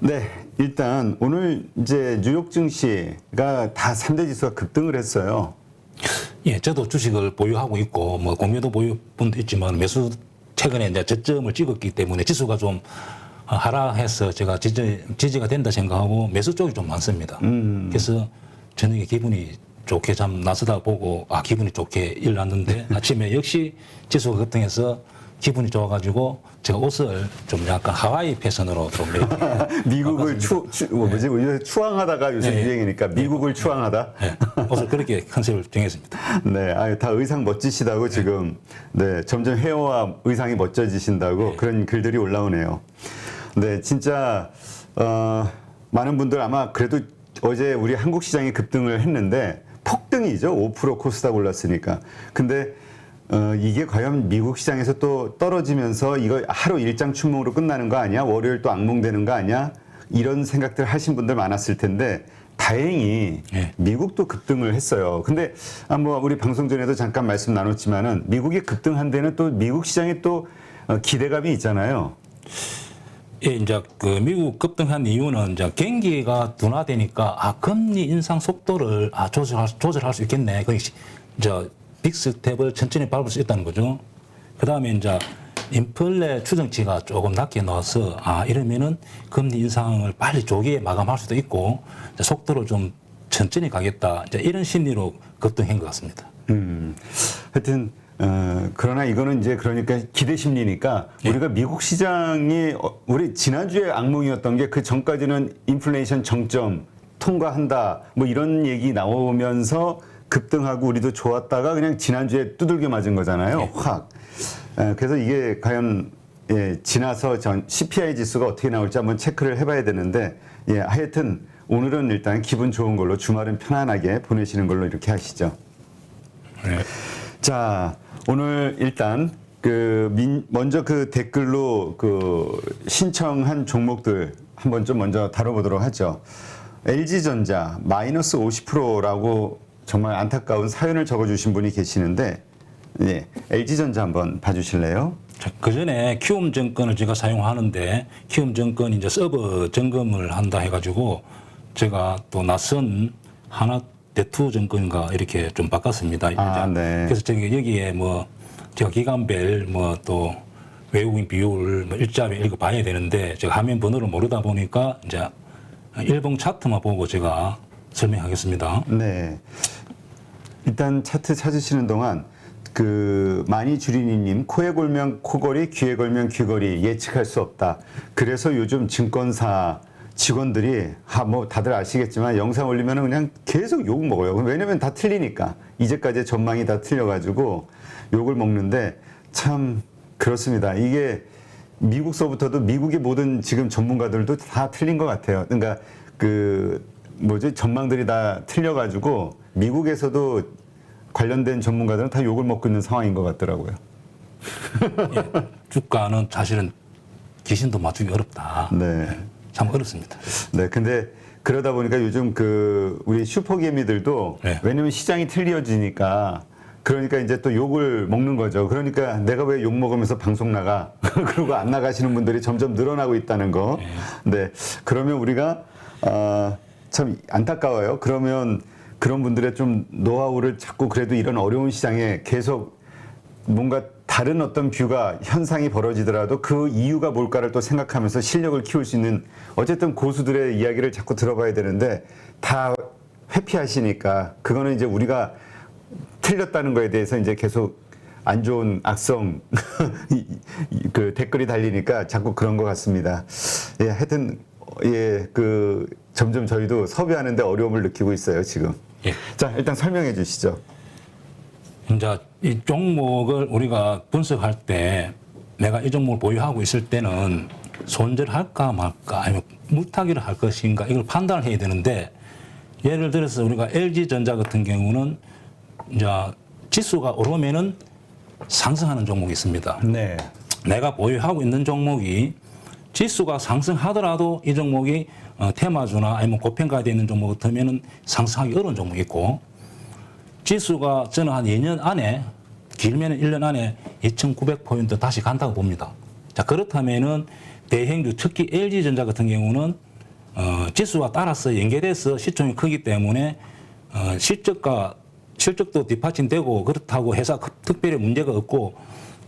네, 일단 오늘 이제 뉴욕 증시가 다 3대 지수가 급등을 했어요. 예, 저도 주식을 보유하고 있고 뭐 공유도 보유분도 있지만 매수 최근에 이제 저점을 찍었기 때문에 지수가 좀 하락해서 제가 지지가 된다 생각하고 매수 쪽이 좀 많습니다. 그래서 저녁에 기분이 좋게 잠 나서다 보고 기분이 좋게 일어났는데 아침에 역시 지수가 급등해서 기분이 좋아가지고 제가 옷을 좀 약간 하와이 패션으로 좀 이렇게 미국을 요새 추앙하다가 요새 네. 유행이니까 미국을 추앙하다. 네, 옷을 그렇게 컨셉을 정했습니다. 네, 다 의상 멋지시다고 지금 네, 점점 헤어와 의상이 멋져지신다고 그런 글들이 올라오네요. 네, 진짜 많은 분들 아마 그래도 어제 우리 한국 시장이 급등을 했는데 폭등이죠. 5% 코스닥 올랐으니까. 근데 이게 과연 미국 시장에서 또 떨어지면서 이거 하루 일장 춘몽으로 끝나는 거 아니야? 월요일 또 악몽되는 거 아니야? 이런 생각들 하신 분들 많았을 텐데 다행히 미국도 급등을 했어요. 근데 뭐 우리 방송 전에도 잠깐 말씀 나눴지만은 미국이 급등한 데는 또 미국 시장에 또 기대감이 있잖아요. 예, 이제 그 미국 급등한 이유는 이제 경기가 둔화되니까 금리 인상 속도를 조절할 수 있겠네. 그 이제 빅스텝을 천천히 밟을 수 있다는 거죠. 그 다음에 이제 인플레 추정치가 조금 낮게 나와서 이러면은 금리 인상을 빨리 조기에 마감할 수도 있고 이제 속도를 좀 천천히 가겠다. 이제 이런 심리로 급등한 것 같습니다. 하여튼 그러나 이거는 이제 그러니까 기대 심리니까 우리가 미국 시장이 우리 지난주에 악몽이었던 게 그 전까지는 인플레이션 정점 통과한다 뭐 이런 얘기 나오면서 급등하고 우리도 좋았다가 그냥 지난주에 두들겨 맞은 거잖아요. 확. 그래서 이게 과연 지나서 CPI 지수가 어떻게 나올지 한번 체크를 해봐야 되는데 하여튼 오늘은 일단 기분 좋은 걸로 주말은 편안하게 보내시는 걸로 이렇게 하시죠. 네. 자, 오늘 일단 먼저 그 댓글로 신청한 종목들 한번 좀 먼저 다뤄보도록 하죠. LG전자 마이너스 50%라고 정말 안타까운 사연을 적어주신 분이 계시는데, LG전자 한번 봐주실래요? 그 전에 키움증권을 제가 사용하는데 키움증권 이제 서버 점검을 한다 해가지고 제가 또 낯선 하나대투증권인가 이렇게 좀 바꿨습니다. 네. 그래서 제가 여기에 뭐 제가 기간별 뭐 또 외국인 비율 뭐 일자리 이거 봐야 되는데 제가 화면 번호를 모르다 보니까 이제 일봉 차트만 보고 제가 설명하겠습니다. 네. 일단 차트 찾으시는 동안 많이 주리니님 코에 걸면 코걸이, 귀에 걸면 귀걸이 예측할 수 없다. 그래서 요즘 증권사 직원들이 뭐 다들 아시겠지만 영상 올리면 그냥 계속 욕 먹어요. 왜냐면 다 틀리니까. 이제까지 전망이 다 틀려가지고 욕을 먹는데 참 그렇습니다. 이게 미국서부터도 미국의 모든 지금 전문가들도 다 틀린 것 같아요. 그러니까 전망들이 다 틀려가지고 미국에서도 관련된 전문가들은 다 욕을 먹고 있는 상황인 것 같더라고요. 주가는 사실은 귀신도 맞추기 어렵다. 네. 참 어렵습니다. 네. 근데 그러다 보니까 요즘 우리 슈퍼개미들도 왜냐면 시장이 틀려지니까 그러니까 이제 또 욕을 먹는 거죠. 그러니까 내가 왜 욕 먹으면서 방송 나가? 그리고 안 나가시는 분들이 점점 늘어나고 있다는 거. 네. 그러면 우리가 참 안타까워요. 그러면 그런 분들의 좀 노하우를 자꾸 그래도 이런 어려운 시장에 계속 뭔가 다른 어떤 현상이 벌어지더라도 그 이유가 뭘까를 또 생각하면서 실력을 키울 수 있는 어쨌든 고수들의 이야기를 자꾸 들어봐야 되는데 다 회피하시니까 그거는 이제 우리가 틀렸다는 거에 대해서 이제 계속 안 좋은 악성 댓글이 달리니까 자꾸 그런 것 같습니다. 하여튼 점점 저희도 섭외하는데 어려움을 느끼고 있어요, 지금. 자, 일단 설명해 주시죠. 이제 이 종목을 우리가 분석할 때 내가 이 종목을 보유하고 있을 때는 손절할까 말까 아니면 물타기를 할 것인가 이걸 판단을 해야 되는데 예를 들어서 우리가 LG전자 같은 경우는 이제 지수가 오르면은 상승하는 종목이 있습니다. 네. 내가 보유하고 있는 종목이 지수가 상승하더라도 이 종목이 테마주나 아니면 고평가되어 있는 종목 같으면은 상승하기 어려운 종목이 있고 지수가 저는 한 2년 안에 길면 1년 안에 2,900포인트 다시 간다고 봅니다. 자, 그렇다면은 대형주 특히 LG전자 같은 경우는 지수와 따라서 연계돼서 시총이 크기 때문에 실적도 뒷받침되고 그렇다고 해서 특별히 문제가 없고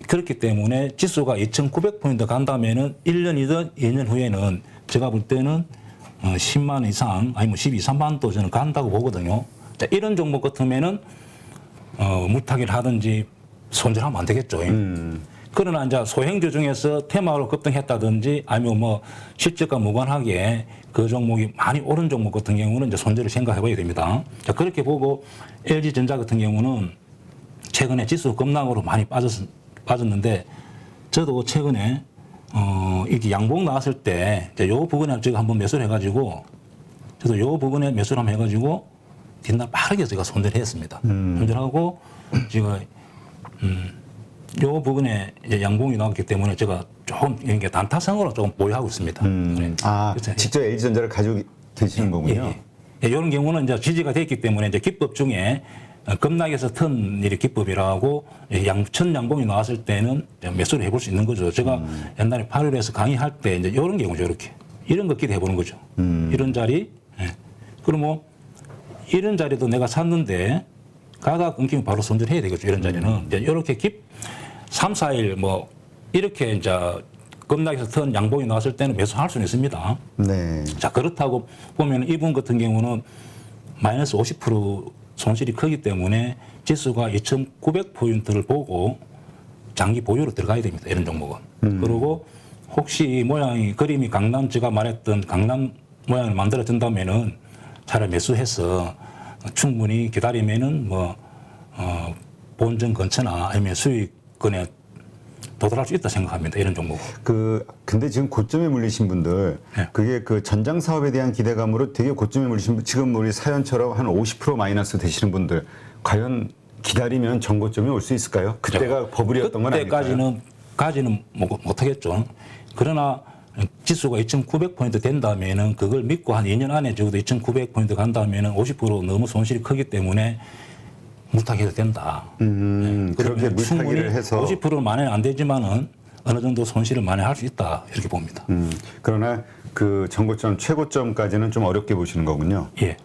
그렇기 때문에 지수가 2,900포인트 간다면은 1년이든 2년 후에는 제가 볼 때는 10만 원 이상 아니면 12, 3만도 저는 간다고 보거든요. 자, 이런 종목 같으면은 무타기를 하든지 손절하면 안 되겠죠. 그러나 이제 소형주 중에서 테마로 급등했다든지 아니면 뭐 실적과 무관하게 그 종목이 많이 오른 종목 같은 경우는 이제 손절을 생각해 봐야 됩니다. 자, 그렇게 보고 LG전자 같은 경우는 최근에 지수 급락으로 많이 빠졌는데 저도 최근에 이렇게 양봉 나왔을 때 요 부분에 제가 한번 매수를 해가지고 저도 요 부분에 매수를 한번 해가지고 뒷날 빠르게 제가 손절했습니다. 손절하고 제가 요 부분에 이제 양봉이 나왔기 때문에 제가 조금 이게 단타성으로 조금 보유하고 있습니다. 아, 그래서 직접 LG전자를 가지고 계시는 거군요. 이런 경우는 이제 지지가 됐기 때문에 이제 기법 중에 급락에서 튼 일이 기법이라고 첫 양봉이 나왔을 때는 매수를 해볼 수 있는 거죠. 제가 옛날에 8월에서 강의할 때 이제 이런 경우죠. 이렇게 이런 거 기대해 보는 거죠. 이런 자리. 예. 그럼 뭐 이런 자리도 내가 샀는데 가가 끊기면 바로 손절해야 되겠죠. 이런 자리는 이제 이렇게 3, 4일 뭐 이렇게 이제 급락에서 튼 양봉이 나왔을 때는 매수할 수는 있습니다. 네. 자, 그렇다고 보면 이분 같은 경우는 마이너스 50% 손실이 크기 때문에 지수가 2,900포인트를 보고 장기 보유로 들어가야 됩니다. 이런 종목은. 그리고 혹시 모양이 그림이 강남 제가 말했던 강남 모양을 만들어진다면은 차라리 매수해서 충분히 기다리면은 뭐 본전 근처나 아니면 수익권에 도달할 수 있다 생각합니다. 이런 종목. 근데 지금 고점에 물리신 분들, 네. 그게 그 전장 사업에 대한 기대감으로 되게 고점에 물리신 분, 지금 우리 사연처럼 한 50% 마이너스 되시는 분들, 과연 기다리면 전고점이 올 수 있을까요? 그때가 버블이었던 건 아닐까요? 그때까지는 못하겠죠. 그러나 지수가 2,900포인트 된다면은 그걸 믿고 한 2년 안에 적어도 2,900포인트 간다면은 50% 너무 손실이 크기 때문에 무타기해도 된다. 그렇게 물타기를 해서 50%는 만회는 안 되지만은 어느 정도 손실을 만회할 수 있다 이렇게 봅니다. 그러나 그 전고점 최고점까지는 좀 어렵게 보시는 거군요. 예.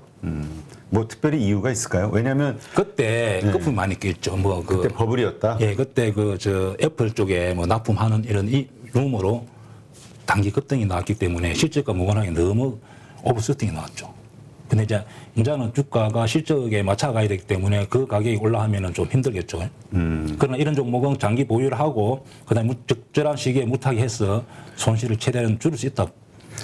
뭐 특별히 이유가 있을까요? 왜냐하면 그때 거품이 많이 꼈죠. 뭐 그때 버블이었다. 예, 그때 애플 쪽에 뭐 납품하는 이런 루머로 단기 급등이 나왔기 때문에 실적과 무관하게 너무 오버슈팅이 나왔죠. 근데 이제는 주가가 실적에 맞춰가야 되기 때문에 그 가격이 올라가면은 좀 힘들겠죠. 그러나 이런 종목은 장기 보유를 하고 그다음에 적절한 시기에 무타기 해서 손실을 최대한 줄일 수 있다.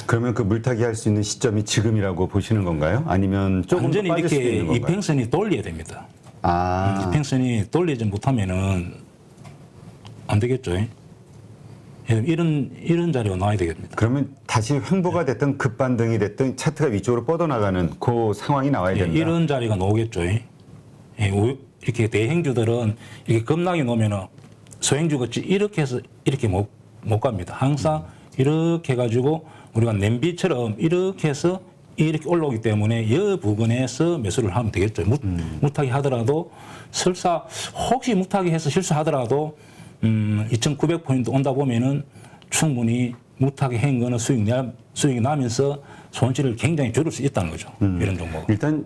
그러면 그 물타기 할 수 있는 시점이 지금이라고 보시는 건가요? 아니면 조금 더 완전히 빠질 수도 이렇게 있는 건가요? 이평선이 돌려야 됩니다. 아, 이평선이 돌리지 못하면은 안 되겠죠. 이런 자리가 나와야 되겠습니다. 그러면 다시 횡보가 됐든 급반등이 됐든 차트가 위쪽으로 뻗어나가는 그 상황이 나와야 된다. 이런 자리가 나오겠죠. 이렇게 대행주들은 이렇게 급락이 나오면은 소행주 같이 이렇게 해서 이렇게 못 갑니다. 항상 이렇게 해가지고 우리가 냄비처럼 이렇게 해서 이렇게 올라오기 때문에 이 부분에서 매수를 하면 되겠죠. 무타기 하더라도 설사 혹시 무타기 해서 실수하더라도 2,900포인트 온다 보면은 충분히 무타기 한 거는 수익이 나면서 손실을 굉장히 줄일 수 있다는 거죠. 이런 종목. 일단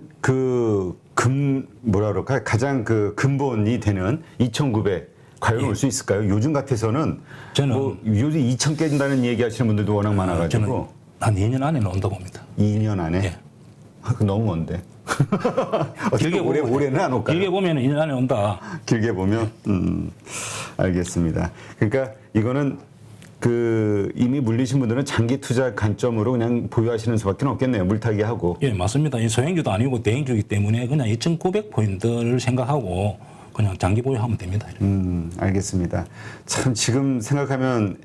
뭐라 그럴까 가장 그 근본이 되는 2,900 과연 올 수 있을까요? 요즘 같아서는 저는 뭐 요즘 2,000 깬다는 얘기하시는 분들도 워낙 많아가지고 저는 한 2년 안에는 온다고 봅니다. 2년 안에 예. 그 너무 먼데. 길게 올해는 안 올까요? 길게 보면 2년 안에 온다. 길게 보면 알겠습니다. 그러니까 이거는 이미 물리신 분들은 장기 투자 관점으로 그냥 보유하시는 수밖에 없겠네요. 물타기 하고. 예, 맞습니다. 이 소행주도 아니고 대행주이기 때문에 그냥 2,900포인트를 생각하고 그냥 장기 보유하면 됩니다. 알겠습니다. 참 지금 생각하면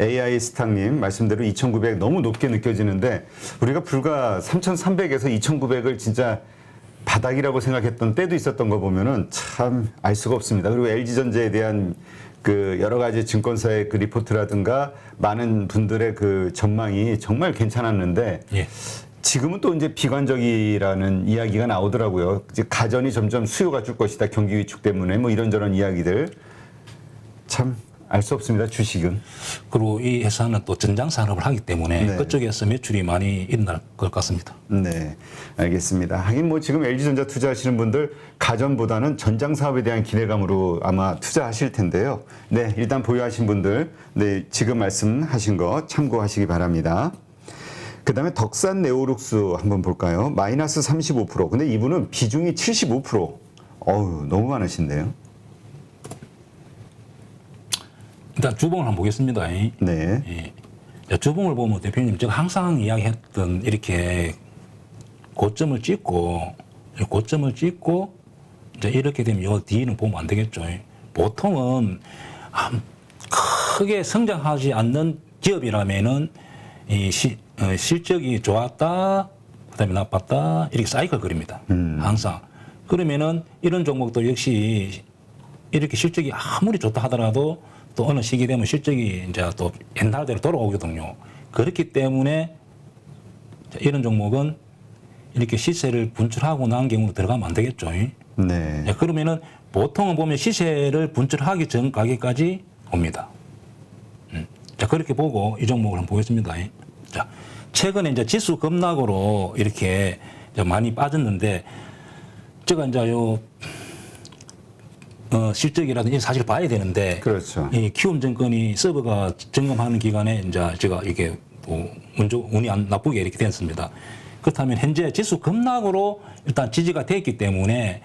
AI 스탁님 말씀대로 2,900 너무 높게 느껴지는데 우리가 불과 3,300에서 2,900을 진짜 바닥이라고 생각했던 때도 있었던 거 보면은 참 알 수가 없습니다. 그리고 LG전자에 대한 그 여러 가지 증권사의 그 리포트라든가 많은 분들의 그 전망이 정말 괜찮았는데 예. 지금은 또 이제 비관적이라는 이야기가 나오더라고요. 이제 가전이 점점 수요가 줄 것이다. 경기 위축 때문에 뭐 이런저런 이야기들 참 알 수 없습니다. 주식은. 그리고 이 회사는 또 전장 산업을 하기 때문에 네. 그쪽에서 매출이 많이 일어날 것 같습니다. 네, 알겠습니다. 하긴 뭐 지금 LG전자 투자하시는 분들 가전보다는 전장 사업에 대한 기대감으로 아마 투자하실 텐데요. 네, 일단 보유하신 분들, 네, 지금 말씀하신 거 참고하시기 바랍니다. 그 다음에 덕산 네오룩스 한번 볼까요? 마이너스 35%. 근데 이분은 비중이 75%. 어우, 너무 많으신데요. 일단 주봉을 한번 보겠습니다. 네. 예. 주봉을 보면 대표님 제가 항상 이야기했던 이렇게 고점을 찍고 이제 이렇게 되면 요 뒤는 보면 안 되겠죠. 보통은 크게 성장하지 않는 기업이라면은 이 실적이 좋았다, 그다음에 나빴다 이렇게 사이클 그립니다. 항상. 그러면은 이런 종목도 역시 이렇게 실적이 아무리 좋다 하더라도 또 어느 시기 되면 실적이 이제 또 옛날대로 돌아오거든요. 그렇기 때문에 이런 종목은 이렇게 시세를 분출하고 난 경우로 들어가면 안 되겠죠. 네. 그러면은 보통은 보면 시세를 분출하기 전 가격까지 옵니다. 자, 그렇게 보고 이 종목을 한번 보겠습니다. 자, 최근에 이제 지수 급락으로 이렇게 이제 많이 빠졌는데 제가 이제 실적이라든지 사실 봐야 되는데 그렇죠. 이 키움증권이 서버가 점검하는 기간에 이제 제가 이게 뭐 운이 안 나쁘게 이렇게 됐습니다. 그렇다면 현재 지수 급락으로 일단 지지가 됐기 때문에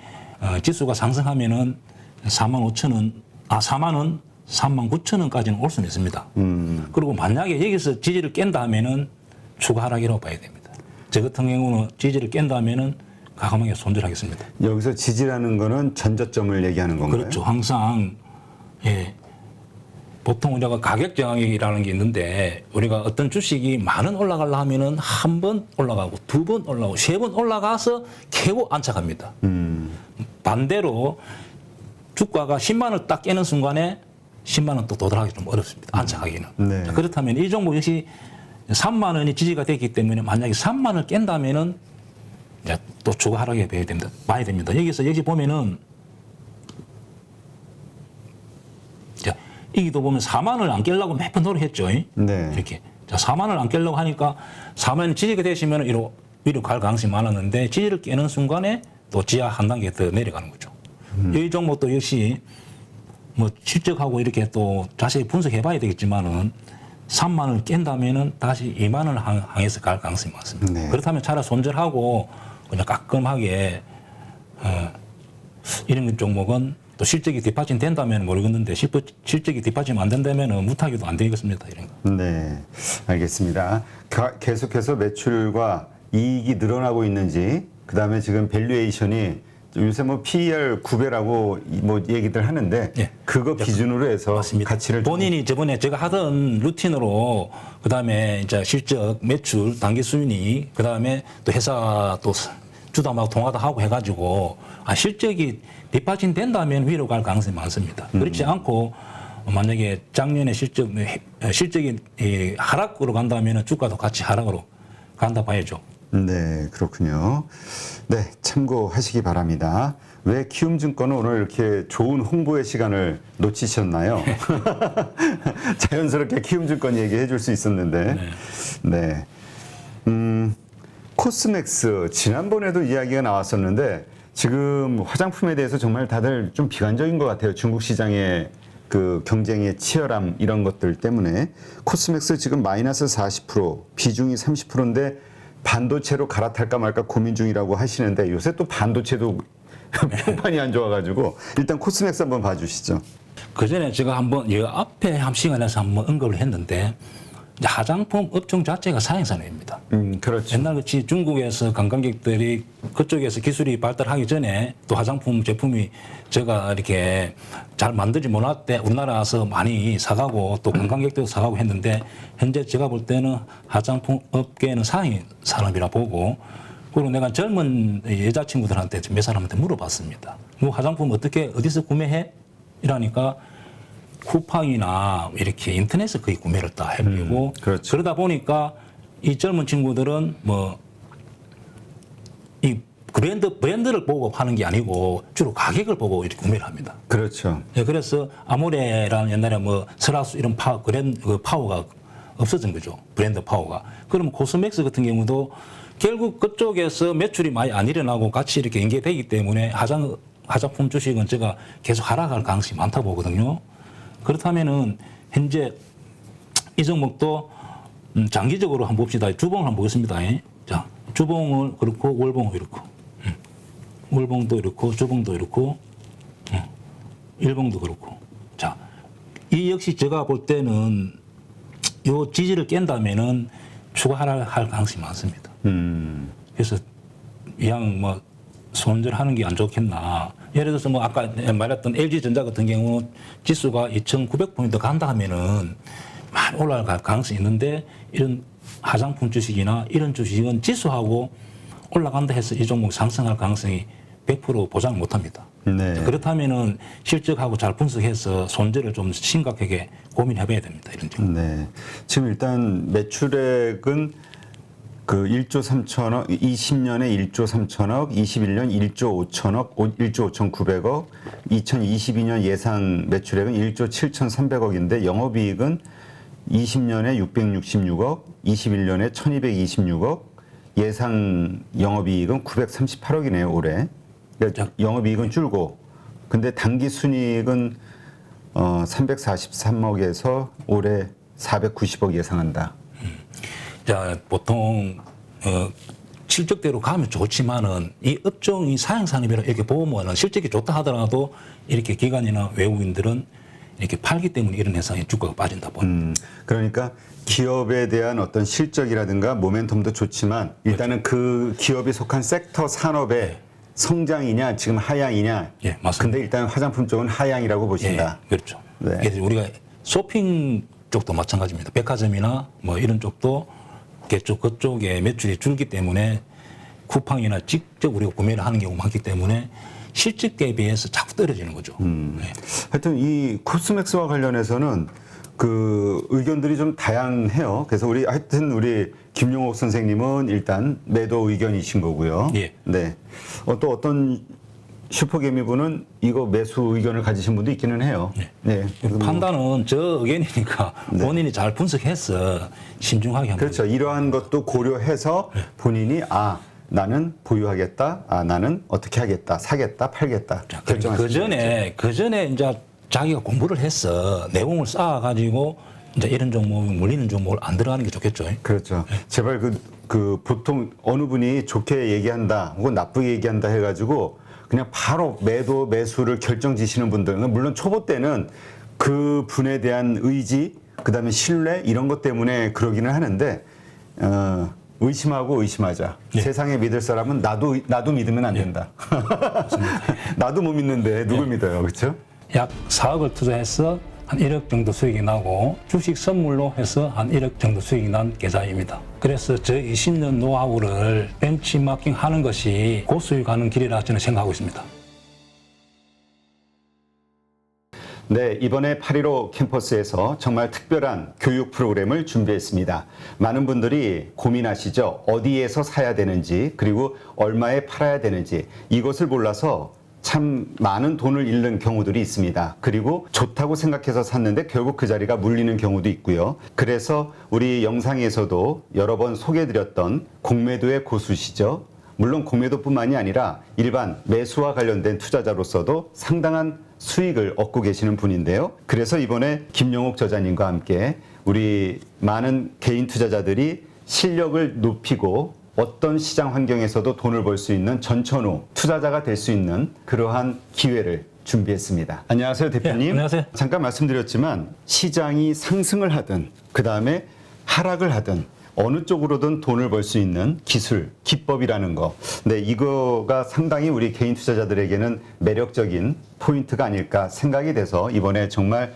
지수가 상승하면은 45,000원, 39,000원까지는 올 수는 있습니다. 그리고 만약에 여기서 지지를 깬다면은 추가 하락이라고 봐야 됩니다. 저 같은 경우는 지지를 깬다면은 과감하게 손절하겠습니다. 여기서 지지라는 거는 전저점을 얘기하는 건가요? 그렇죠. 항상 예. 보통 우리가 가격 저항이라는 게 있는데 우리가 어떤 주식이 만원 올라가려 하면은 한 번 올라가고 두 번 올라가고 세 번 올라가서 겨우 안착합니다. 반대로 주가가 10만 원을 딱 깨는 순간에 10만 원 또 도달하기 좀 어렵습니다. 안착하기는. 네. 자, 그렇다면 이 종목 역시 3만 원이 지지가 됐기 때문에 만약에 3만 원을 깬다면은 이제 또 추가 하락에 봐야 됩니다. 여기서 여기 보면은 이기도 보면 4만 원을 안 깨려고 몇 번 노력했죠. 네. 이렇게. 자, 4만 원을 안 깨려고 하니까 4만 원 지지가 되시면 위로 갈 가능성이 많았는데 지지를 깨는 순간에 또 지하 한 단계 더 내려가는 거죠. 이 종목도 역시 뭐 실적하고 이렇게 또 자세히 분석해 봐야 되겠지만은 3만 원을 깬다면은 다시 2만 원을 향해서 갈 가능성이 많습니다. 네. 그렇다면 차라리 손절하고 그냥 깔끔하게 이런 종목은 또 실적이 뒷받침 된다면 모르겠는데 실적이 뒷받침 안 된다면 무타기도 안 되겠습니다. 이런 거. 네, 알겠습니다. 계속해서 매출과 이익이 늘어나고 있는지, 그 다음에 지금 밸류에이션이 요새 뭐 PER 9배라고 뭐 얘기들 하는데 예. 그거 기준으로 해서 맞습니다. 가치를 본인이 저번에 제가 하던 루틴으로 그다음에 이제 실적, 매출, 단기 순이익, 그다음에 또 회사 또 주담하고 통화도 하고 해가지고 실적이 뒷받침 된다면 위로 갈 가능성이 많습니다. 그렇지 않고 만약에 작년에 실적이 하락으로 간다면 주가도 같이 하락으로 간다 봐야죠. 네, 그렇군요. 네, 참고하시기 바랍니다. 왜 키움증권은 오늘 이렇게 좋은 홍보의 시간을 놓치셨나요? 자연스럽게 키움증권 얘기해 줄 수 있었는데. 네. 코스맥스, 지난번에도 이야기가 나왔었는데 지금 화장품에 대해서 정말 다들 좀 비관적인 것 같아요. 중국 시장의 그 경쟁의 치열함 이런 것들 때문에. 코스맥스 지금 마이너스 40%, 비중이 30%인데 반도체로 갈아탈까 말까 고민 중이라고 하시는데 요새 또 반도체도 평판이 안 좋아가지고 일단 코스맥스 한번 봐주시죠. 그 전에 제가 한번 이 앞에 한 시간에서 한번 언급을 했는데 이제 화장품 업종 자체가 사행산업입니다. 그렇죠. 옛날같이 중국에서 관광객들이 그쪽에서 기술이 발달하기 전에 또 화장품 제품이 제가 이렇게 잘 만들지 못할 때 우리나라 와서 많이 사가고 또 관광객도 사가고 했는데 현재 제가 볼 때는 화장품 업계는 사행 산업이라 보고 그리고 내가 젊은 여자친구들한테 몇 사람한테 물어봤습니다. 뭐 화장품 어떻게 어디서 구매해? 이러니까 쿠팡이나 이렇게 인터넷에서 거의 구매를 다 해버리고 그렇죠. 그러다 보니까 이 젊은 친구들은 뭐 이 브랜드를 보고 하는 게 아니고 주로 가격을 보고 이렇게 구매를 합니다. 그렇죠. 예, 그래서 아모레라는 옛날에 뭐 설화수 이런 파워가 없어진 거죠. 브랜드 파워가. 그러면 코스맥스 같은 경우도 결국 그쪽에서 매출이 많이 안 일어나고 같이 이렇게 연계되기 때문에 화장품 주식은 제가 계속 하락할 가능성이 많다 보거든요. 그렇다면은 현재 이 종목도 장기적으로 한번 봅시다. 주봉을 한번 보겠습니다. 자, 주봉을 그렇고 월봉을 이렇고, 월봉도 이렇고 주봉도 이렇고, 일봉도 그렇고. 자, 이 역시 제가 볼 때는 요 지지를 깬다면은 추가 하락할 가능성이 많습니다. 그래서 이왕 뭐 손절하는 게 안 좋겠나. 예를 들어서 뭐 아까 말했던 LG전자 같은 경우 지수가 2,900포인트 간다 하면은 많이 올라갈 가능성이 있는데 이런 화장품 주식이나 이런 주식은 지수하고 올라간다 해서 이 종목 상승할 가능성이 100% 보장 못 합니다. 네. 그렇다면은 실적하고 잘 분석해서 손절을 좀 심각하게 고민해 봐야 됩니다. 이런 종목. 네. 지금 일단 매출액은 그 1조 3천억, 20년에 1조 3천억, 21년 1조 5천억, 1조 5,900억, 2022년 예상 매출액은 1조 7,300억인데 영업이익은 20년에 666억, 21년에 1,226억, 예상 영업이익은 938억이네요, 올해. 그러니까 영업이익은 줄고, 근데 당기 순이익은 343억에서 올해 490억 예상한다. 자, 보통 실적대로 가면 좋지만은 이 업종이 사양산업이라 이렇게 보면은 실적이 좋다 하더라도 이렇게 기관이나 외국인들은 이렇게 팔기 때문에 이런 회사의 주가가 빠진다 보니. 그러니까 기업에 대한 어떤 실적이라든가 모멘텀도 좋지만 일단은 그 기업이 속한 섹터 산업의 성장이냐 지금 하향이냐. 예, 맞습니다. 근데 일단 화장품 쪽은 하향이라고 보신다. 예, 그렇죠. 네. 그래서 우리가 쇼핑 쪽도 마찬가지입니다. 백화점이나 뭐 이런 쪽도 그쪽에 매출이 줄기 때문에 쿠팡이나 직접 우리가 구매를 하는 경우가 많기 때문에 실적에 비해서 자꾸 떨어지는 거죠. 네. 하여튼 이 코스맥스와 관련해서는 그 의견들이 좀 다양해요. 그래서 우리 김용옥 선생님은 일단 매도 의견이신 거고요. 예. 네. 또 어떤 슈퍼개미분은 이거 매수 의견을 가지신 분도 있기는 해요. 네. 판단은 저 의견이니까 본인이 잘 분석해서 신중하게 한번. 그렇죠. 이러한 것도 고려해서 본인이 나는 보유하겠다. 나는 어떻게 하겠다. 사겠다. 팔겠다. 결정하시면 그 전에 이제 자기가 공부를 해서 내용을 쌓아가지고 이제 이런 종목이 물리는 종목을 안 들어가는 게 좋겠죠. 그렇죠. 제발 그 보통 어느 분이 좋게 얘기한다 혹은 나쁘게 얘기한다 해가지고 그냥 바로 매수를 결정지시는 분들은 물론 초보 때는 그 분에 대한 의지, 그다음에 신뢰 이런 것 때문에 그러기는 하는데 의심하고 의심하자. 예. 세상에 믿을 사람은 나도 믿으면 안 된다. 나도 못 믿는데 누굴 믿어요, 그렇죠? 약 4억을 투자해서 한 1억 정도 수익이 나고 주식 선물로 해서 한 1억 정도 수익이 난 계좌입니다. 그래서 저 20년 노하우를 벤치마킹 하는 것이 고수익하는 길이라 저는 생각하고 있습니다. 네, 이번에 8.15 캠퍼스에서 정말 특별한 교육 프로그램을 준비했습니다. 많은 분들이 고민하시죠. 어디에서 사야 되는지, 그리고 얼마에 팔아야 되는지, 이것을 몰라서 참 많은 돈을 잃는 경우들이 있습니다. 그리고 좋다고 생각해서 샀는데 결국 그 자리가 물리는 경우도 있고요. 그래서 우리 영상에서도 여러 번 소개해드렸던 공매도의 고수시죠. 물론 공매도뿐만이 아니라 일반 매수와 관련된 투자자로서도 상당한 수익을 얻고 계시는 분인데요. 그래서 이번에 김용옥 저자님과 함께 우리 많은 개인 투자자들이 실력을 높이고 어떤 시장 환경에서도 돈을 벌 수 있는 전천후 투자자가 될 수 있는 그러한 기회를 준비했습니다. 안녕하세요, 대표님. 네, 안녕하세요. 잠깐 말씀드렸지만 시장이 상승을 하든 그다음에 하락을 하든 어느 쪽으로든 돈을 벌 수 있는 기술, 기법이라는 거. 네, 이거가 상당히 우리 개인 투자자들에게는 매력적인 포인트가 아닐까 생각이 돼서 이번에 정말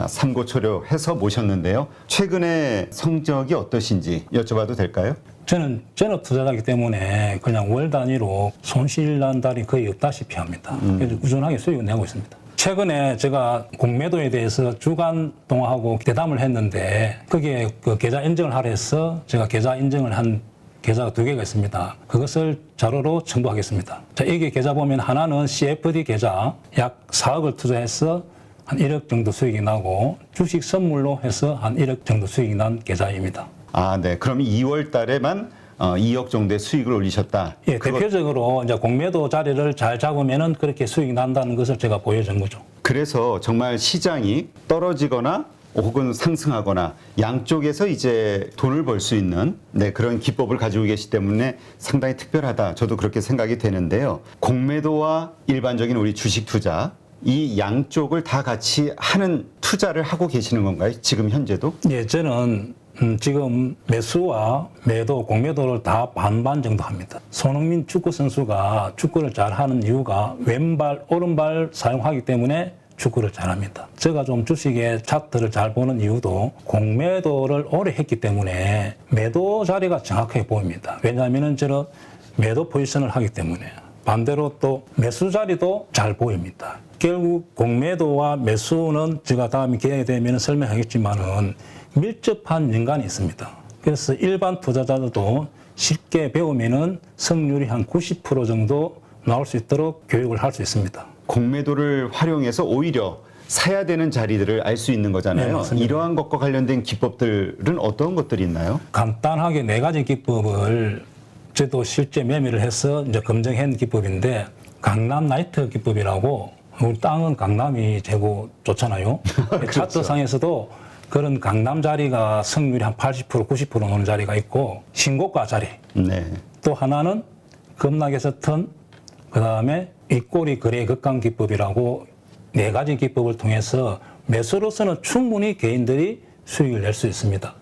삼고초려해서 모셨는데요. 최근에 성적이 어떠신지 여쭤봐도 될까요? 저는 전업 투자자이기 때문에 그냥 월 단위로 손실 난 달이 거의 없다시피 합니다. 그래서 꾸준하게 수익을 내고 있습니다. 최근에 제가 공매도에 대해서 주간 동화하고 대담을 했는데 거기에 그 계좌 인증을 하라 해서 제가 계좌 인증을 한 계좌가 2개가 있습니다. 그것을 자료로 첨부하겠습니다. 자, 여기 계좌 보면 하나는 CFD 계좌 약 4억을 투자해서 한 1억 정도 수익이 나고 주식 선물로 해서 한 1억 정도 수익이 난 계좌입니다. 아, 네. 그럼 2월 달에만 2억 정도의 수익을 올리셨다. 예, 대표적으로 이제 공매도 자리를 잘 잡으면은 그렇게 수익이 난다는 것을 제가 보여준 거죠. 그래서 정말 시장이 떨어지거나 혹은 상승하거나 양쪽에서 이제 돈을 벌 수 있는 네, 그런 기법을 가지고 계시기 때문에 상당히 특별하다. 저도 그렇게 생각이 되는데요. 공매도와 일반적인 우리 주식 투자 이 양쪽을 다 같이 하는 투자를 하고 계시는 건가요? 지금 현재도? 예, 저는 지금 매수와 매도, 공매도를 다 반반 정도 합니다. 손흥민 축구 선수가 축구를 잘하는 이유가 왼발, 오른발 사용하기 때문에 축구를 잘합니다. 제가 좀 주식의 차트를 잘 보는 이유도 공매도를 오래 했기 때문에 매도 자리가 정확하게 보입니다. 왜냐하면 저는 매도 포지션을 하기 때문에. 반대로 또 매수 자리도 잘 보입니다. 결국 공매도와 매수는 제가 다음에 기회가 되면 설명하겠지만은 밀접한 연관이 있습니다. 그래서 일반 투자자들도 쉽게 배우면은 성률이 한 90% 정도 나올 수 있도록 교육을 할 수 있습니다. 공매도를 활용해서 오히려 사야 되는 자리들을 알 수 있는 거잖아요. 네, 이러한 것과 관련된 기법들은 어떤 것들이 있나요? 간단하게 4가지 기법을 저도 실제 매매를 해서 이제 검증한 기법인데 강남 나이트 기법이라고 우리 땅은 강남이 최고 좋잖아요. 그렇죠. 차트상에서도 그런 강남 자리가 성률이 한 80%, 90% 오는 자리가 있고 신고가 자리. 네. 또 하나는 급락에서 턴, 그 다음에 윗꼬리 거래 극강 기법이라고 4가지 기법을 통해서 매수로서는 충분히 개인들이 수익을 낼 수 있습니다.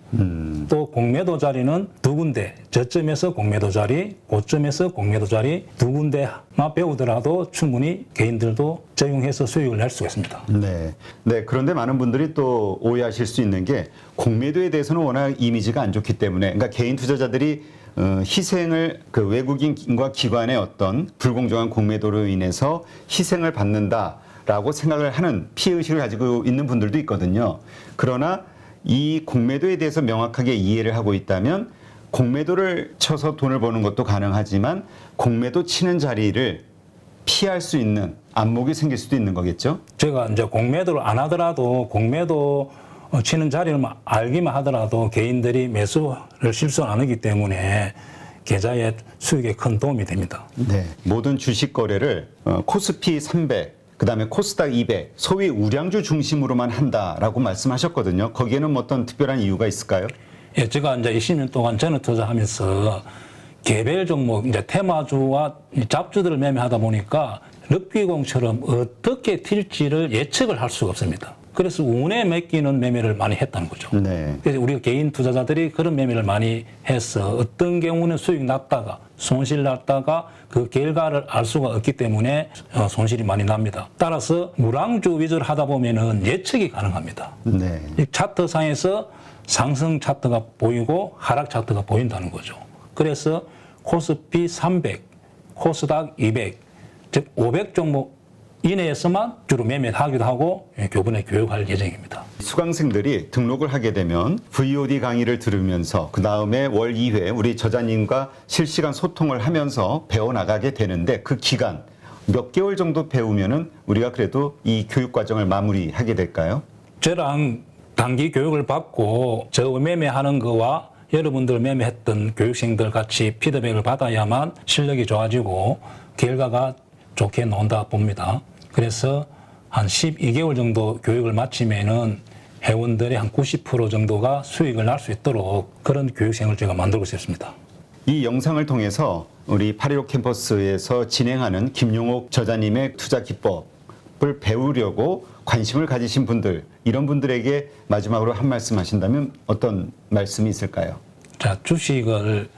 또 공매도 자리는 2군데, 저점에서 공매도 자리, 고점에서 공매도 자리 2군데만 배우더라도 충분히 개인들도 적용해서 수익을 낼 수가 있습니다. 네. 네. 그런데 많은 분들이 또 오해하실 수 있는 게 공매도에 대해서는 워낙 이미지가 안 좋기 때문에 그러니까 개인 투자자들이 희생을 그 외국인과 기관의 어떤 불공정한 공매도로 인해서 희생을 받는다라고 생각을 하는 피해의식을 가지고 있는 분들도 있거든요. 그러나 이 공매도에 대해서 명확하게 이해를 하고 있다면 공매도를 쳐서 돈을 버는 것도 가능하지만 공매도 치는 자리를 피할 수 있는 안목이 생길 수도 있는 거겠죠? 제가 이제 공매도를 안 하더라도 공매도 치는 자리를 알기만 하더라도 개인들이 매수를 실수 안 하기 때문에 계좌의 수익에 큰 도움이 됩니다. 네. 모든 주식 거래를 코스피 300, 그다음에 코스닥 200, 소위 우량주 중심으로만 한다라고 말씀하셨거든요. 거기에는 뭐 어떤 특별한 이유가 있을까요? 예, 제가 이제 20년 동안 전업 투자하면서 개별 종목, 이제 테마주와 잡주들을 매매하다 보니까 럭비공처럼 어떻게 튈지를 예측을 할 수가 없습니다. 그래서 운에 맡기는 매매를 많이 했다는 거죠. 네. 그래서 우리가 개인 투자자들이 그런 매매를 많이 해서 어떤 경우는 수익 났다가 손실 났다가 그 결과를 알 수가 없기 때문에 손실이 많이 납니다. 따라서 무랑주 위주로 하다 보면은 예측이 가능합니다. 네. 이 차트상에서 상승 차트가 보이고 하락 차트가 보인다는 거죠. 그래서 코스피 300, 코스닥 200, 즉 500 종목 이내에서만 주로 매매를 하기도 하고 교본에 교육할 예정입니다. 수강생들이 등록을 하게 되면 VOD 강의를 들으면서 그 다음에 월 2회 우리 저자님과 실시간 소통을 하면서 배워나가게 되는데 그 기간 몇 개월 정도 배우면은 우리가 그래도 이 교육 과정을 마무리하게 될까요? 저랑 단기 교육을 받고 저 매매하는 거와 여러분들 매매했던 교육생들 같이 피드백을 받아야만 실력이 좋아지고 결과가 좋게 나온다 봅니다. 그래서 한 12개월 정도 교육을 마치면은 회원들의 한 90% 정도가 수익을 날 수 있도록 그런 교육생을 제가 만들고 싶습니다. 이 영상을 통해서 우리 8.15 캠퍼스에서 진행하는 김용옥 저자님의 투자 기법을 배우려고 관심을 가지신 분들, 이런 분들에게 마지막으로 한 말씀 하신다면 어떤 말씀이 있을까요? 자, 주식을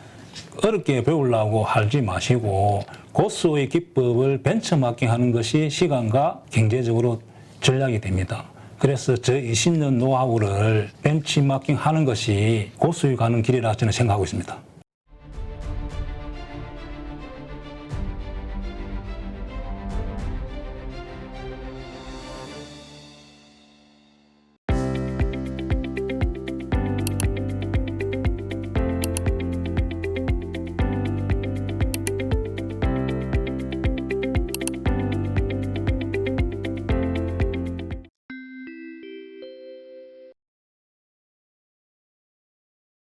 어렵게 배우려고 하지 마시고 고수의 기법을 벤처마킹 하는 것이 시간과 경제적으로 전략이 됩니다. 그래서 저 20년 노하우를 벤치마킹 하는 것이 고수에 가는 길이라 저는 생각하고 있습니다.